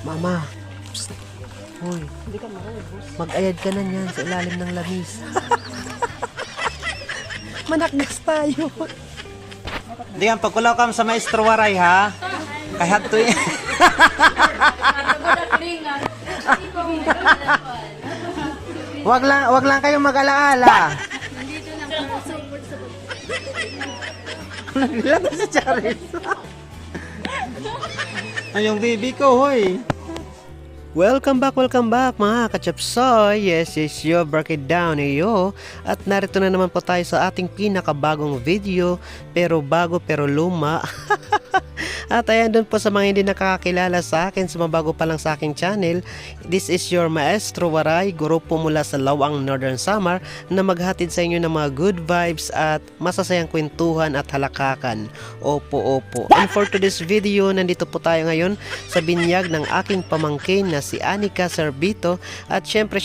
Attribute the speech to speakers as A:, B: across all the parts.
A: Mama, psst. Hoy, mag-ayad ka na niyan sa ilalim ng lamis. Manakgas tayo.
B: Di ang pagkulaw kam sa maestro waray ha. Kay hadto eh. Wag lang kayong mag-alaala. Naglalaro si Charis. Ay, yung baby ko, hoy.
A: Welcome back mga kachapsoy. Yes, yo, break it down yo. At narito na naman po tayo sa ating pinakabagong video. Pero bago pero luma. At ayan, doon po sa mga hindi nakakakilala sa akin, sa mabago pa lang sa aking channel, this is your Maestro Waray, guro po mula sa Lawang Northern Samar, na maghatid sa inyo ng mga good vibes at masasayang kwentuhan at halakakan. Opo. And for today's video, nandito po tayo ngayon sa binyag ng aking pamangkin na si Anika Serbito. At syempre,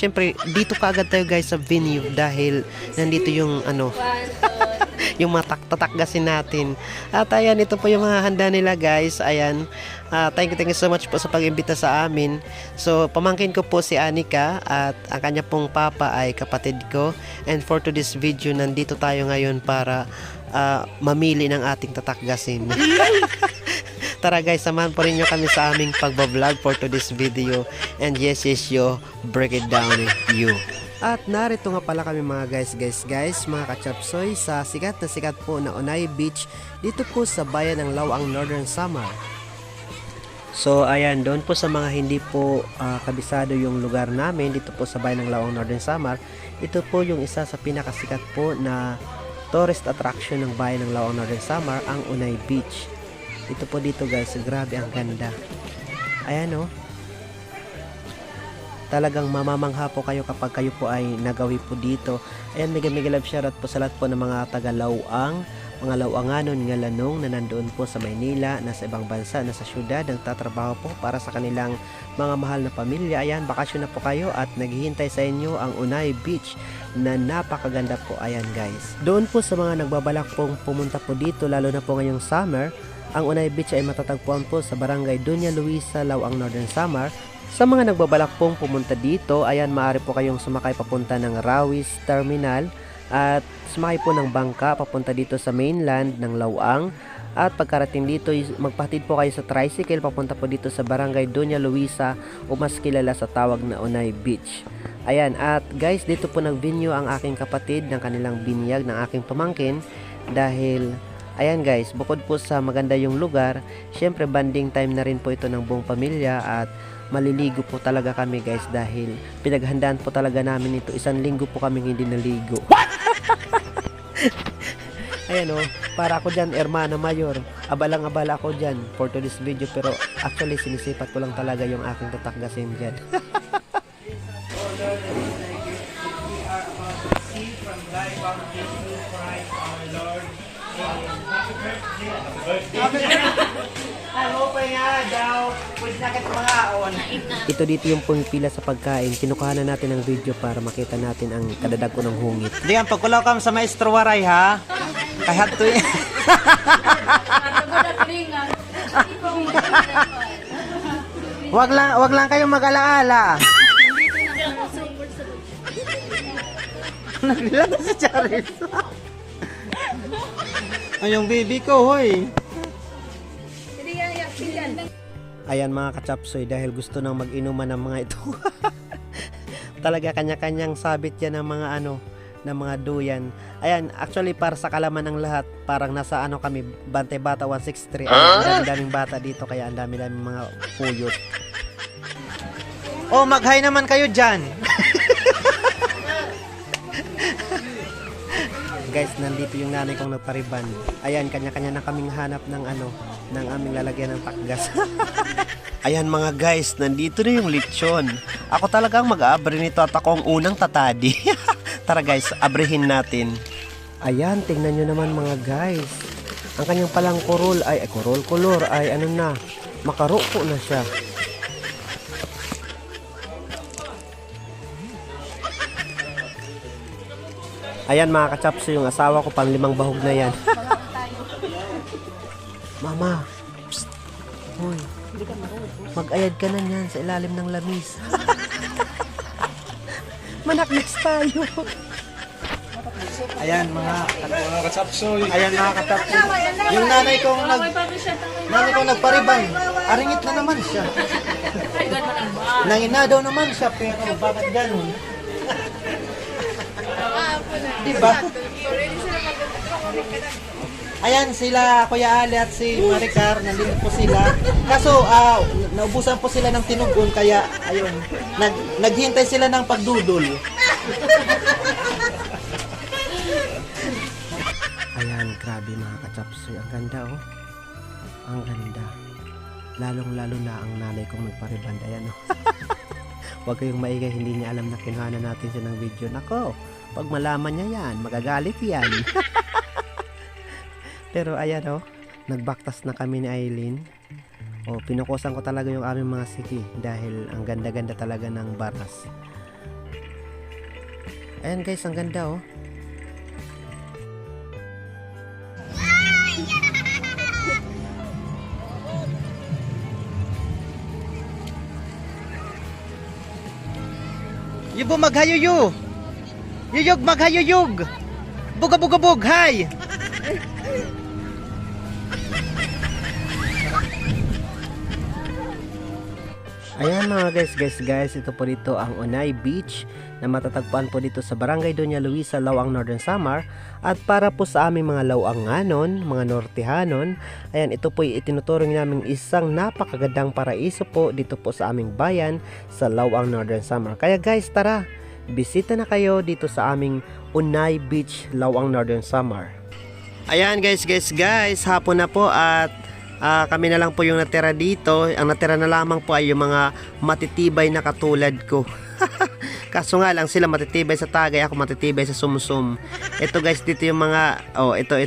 A: dito kaagad tayo guys sa venue dahil nandito yung yung mataktatagasin natin. At ayan, ito po yung mga handa nila guys. Ayan, thank you so much po sa pag-imbita sa amin. So, pamangkin ko po si Anika at ang kanya pong papa ay kapatid ko. And for today's video, nandito tayo ngayon para mamili ng ating tatakgasin. Tara guys, samahan po rin nyo kami sa aming pagbablog for today's video. And yes, yo, break it down you. At narito nga pala kami mga guys, mga kachapsoy sa sikat po na Onay Beach dito po sa bayan ng Lawang Northern Samar. So ayan, doon po sa mga hindi po kabisado yung lugar namin dito po sa bayan ng Lawang Northern Samar, ito po yung isa sa pinakasikat po na tourist attraction ng bayan ng Lawang Northern Samar, ang Onay Beach. Ito po dito guys, grabe ang ganda. Ayan talagang mamamangha po kayo kapag kayo po ay nagawi po dito. Ayan, mega love shoutout po sa lahat po ng mga taga-Lawang, mga Lawanganon nga lanong na nandoon po sa Maynila, nasa ibang bansa, nasa syudad, nagtatrabaho po para sa kanilang mga mahal na pamilya. Ayan, bakasyon na po kayo at naghihintay sa inyo ang Onay Beach na napakaganda po. Ayan guys, doon po sa mga nagbabalak pong pumunta po dito, lalo na po ngayong summer, ang Onay Beach ay matatagpuan po sa Barangay Doña Luisa, Lawang Northern Samar. Sa mga nagbabalak pong pumunta dito, ayan, maaari po kayong sumakay papunta ng Rawis Terminal at sumakay po ng bangka papunta dito sa mainland ng Lawang. At pagkarating dito, magpahatid po kayo sa tricycle papunta po dito sa Barangay Doña Luisa o mas kilala sa tawag na Onay Beach. Ayan, at guys, dito po nag-venue ang aking kapatid ng kanilang binyag ng aking pamangkin dahil ayan guys, bukod po sa maganda yung lugar, syempre banding time na rin po ito ng buong pamilya at maliligo po talaga kami guys dahil pinaghandaan po talaga namin ito. 1 linggo po kaming hindi naligo. Ayan para ako dyan, Hermana Mayor. Abalang-abala ako dyan for today's video, pero actually sinisipat ko lang talaga yung aking tatakgasin dyan. Ito dito yung pumipila sa pagkain. Kinukuha na natin ang video para makita natin ang kadadag ko ng hungit.
B: Di ang pagkulaw kam sa maestro waray ha. Kay hadto eh. Wag lang kayong mag-alaala. Naglalaro si Charis. Ay, yung baby ko, hoy.
A: Ayan mga kachapsoy, dahil gusto nang mag-inuman ng mga ito. Talaga kanya-kanyang sabit yan ng mga ng mga duyan. Ayan, actually para sa kalaman ng lahat, parang nasa kami, Bantay Bata 163. Ang daming bata dito, kaya ang daming mga puyot.
B: Oh, mag-hi naman kayo dyan.
A: Guys, nandito yung nanay kong nagpariban. Ayan, kanya-kanya na kaming hanap ng ng aming lalagyan ng takgas. Ayan mga guys, nandito na yung lechon. Ako talagang mag-aabre nito at ako ang unang tatadi. Tara guys, abrehin natin. Ayan, tingnan nyo naman mga guys. Ang kanyang palang kulor ay makaruko na siya. Ayan mga kachapso, yung asawa ko pang 5 bahog na yan. Mama, psst. Hoy, Mag-ayad ka na niyan sa ilalim ng lamis. Manaknas tayo.
B: Ayan mga
C: Katsapsoy.
B: Ayan mga katapos. Yung nanay kong nagpariban. Aringit na naman siya. Nangina daw naman siya pero bakit ganun? Diba? Ayan sila Kuya Ali at si Maricar, nandito po sila. Kaso naubusan po sila ng tinugon kaya ayun, naghintay sila ng pagdudol.
A: Ayan, grabe mga kachapsoy. Ang ganda oh. Ang ganda. Lalong-lalo na ang nanay kong nagpariband. Ayan oh. Huwag kayong maingay, hindi niya alam na kinuhanan natin siya ng video. Nako, pag malaman niya yan, magagalit yan. Pero ayan oh, nagbaktas na kami ni Aileen. Oh, pinukusan ko talaga yung aming mga siki dahil ang ganda-ganda talaga ng baras. Ayan guys, ang ganda oh.
B: Yubo maghayuyo. Yuyog maghayuyog. Buga-buga-bug, hay.
A: Ayan mga guys, ito po dito ang Onay Beach na matatagpuan po dito sa Barangay Doña Luisa, Lawang, Northern Samar. At para po sa aming mga Lawanganon, mga Nortehanon, ayan, ito po itinuturing namin isang napakagandang paraiso po dito po sa aming bayan sa Lawang, Northern Samar. Kaya guys, tara, bisita na kayo dito sa aming Onay Beach, Lawang, Northern Samar. Ayan guys, hapon na po at kami na lang po yung natira dito. Ang natira na lamang po ay yung mga matitibay na katulad ko. Kaso nga lang sila matitibay sa tagay, ako matitibay sa sumsum. Ito guys, dito yung mga ito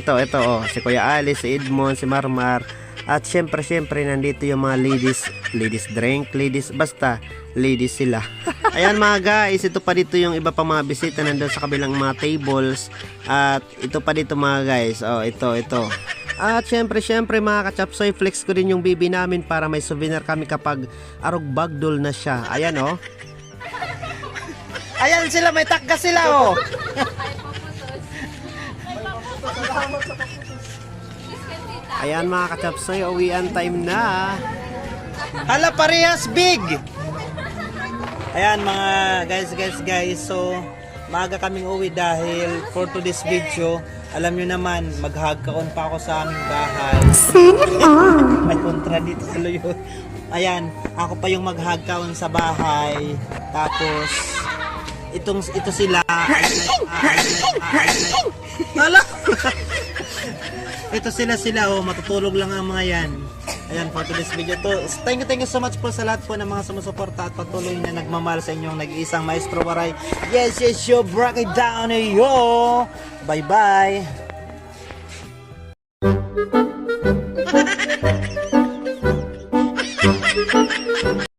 A: si Kuya Ali, si Edmond, si Marmar. At syempre nandito yung mga ladies drink, basta ladies sila. Ayan mga guys, ito pa dito yung iba pang mga bisita nandun sa kabilang mga tables. At ito pa dito mga guys, ito. At syempre mga kachapsoy, flex ko din yung bibi namin para may souvenir kami kapag arog bagdol na siya. Ayan oh.
B: Ayan sila, may takga sila oh.
A: Ayan mga kachapsoy, uwian time na.
B: Hala, parehas big. Ayan mga guys, so maaga kaming uwi dahil for today's video, alam nyo naman, maghagkaon pa ako sa aming bahay. May kontra dito sa luyo. Ayan, ako pa yung maghagkaon sa bahay. Tapos, ito sila. Hala! Ito sila, matutulog lang ang mga yan. Ayan, for today's video to. Thank you so much po sa lahat po ng mga sumusuporta at patuloy na nagmamahal sa inyong nag-iisang Maestro Waray. Yes, you break it down, yo! Bye-bye!